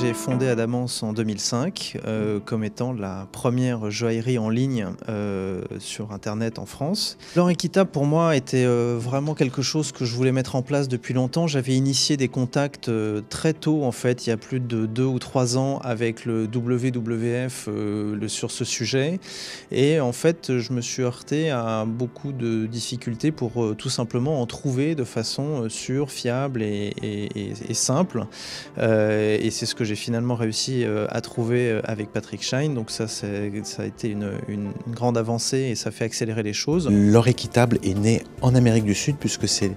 j'ai fondé Adamance en 2005 comme étant la première joaillerie en ligne sur Internet en France. L'or équitable pour moi était vraiment quelque chose que je voulais mettre en place depuis longtemps. J'avais initié des contacts très tôt en fait, il y a plus de 2 ou 3 ans avec le WWF sur ce sujet. Et en fait, je me suis heurté à beaucoup de difficultés pour tout simplement en trouver de façon sûre, fiable et simple. Et c'est ce que j'ai finalement réussi à trouver avec Patrick Shine. Donc ça a été une grande avancée et ça fait accélérer les choses. L'or équitable est né en Amérique du Sud puisque c'est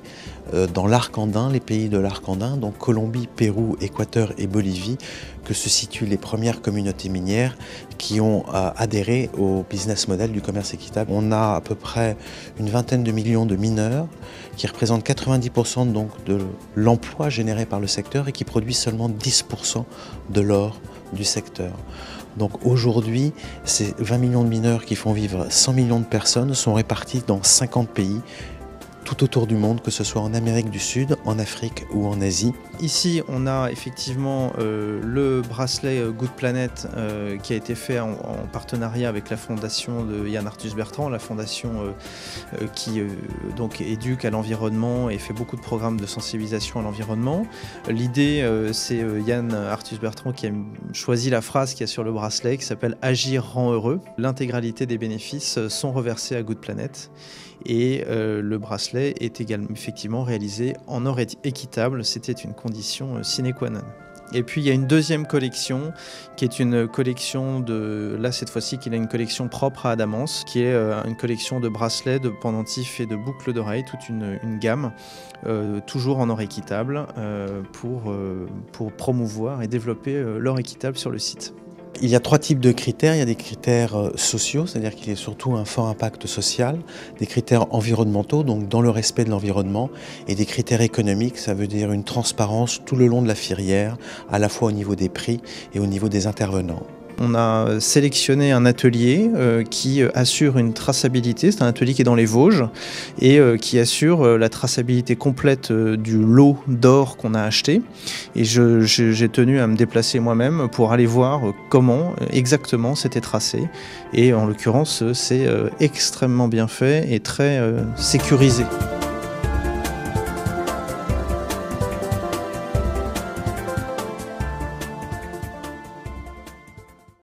dans l'arc andin, les pays de l'arc andin, donc Colombie, Pérou, Équateur et Bolivie, que se situent les premières communautés minières qui ont adhéré au business model du commerce équitable. On a à peu près une vingtaine de millions de mineurs qui représentent 90% donc de l'emploi généré par le secteur et qui produisent seulement 10% de l'or du secteur. Donc aujourd'hui, ces 20 millions de mineurs qui font vivre 100 millions de personnes sont répartis dans 50 pays tout autour du monde, que ce soit en Amérique du Sud, en Afrique ou en Asie. Ici, on a effectivement le bracelet Good Planet qui a été fait en partenariat avec la fondation de Yann Arthus Bertrand, la fondation qui donc éduque à l'environnement et fait beaucoup de programmes de sensibilisation à l'environnement. L'idée, c'est Yann Arthus Bertrand qui a choisi la phrase qu'il y a sur le bracelet qui s'appelle « Agir rend heureux ». L'intégralité des bénéfices sont reversés à Good Planet. Et le bracelet est également effectivement réalisé en or équitable, c'était une condition sine qua non. Et puis il y a une deuxième collection qui est une collection là cette fois-ci qu'il a une collection propre à Adamance, qui est une collection de bracelets, de pendentifs et de boucles d'oreilles, toute une gamme, toujours en or équitable, pour promouvoir et développer l'or équitable sur le site. Il y a 3 types de critères. Il y a des critères sociaux, c'est-à-dire qu'il y a surtout un fort impact social, des critères environnementaux, donc dans le respect de l'environnement, et des critères économiques, ça veut dire une transparence tout le long de la filière, à la fois au niveau des prix et au niveau des intervenants. On a sélectionné un atelier qui assure une traçabilité, c'est un atelier qui est dans les Vosges et qui assure la traçabilité complète du lot d'or qu'on a acheté. Et j'ai tenu à me déplacer moi-même pour aller voir comment exactement c'était tracé. Et en l'occurrence, c'est extrêmement bien fait et très sécurisé.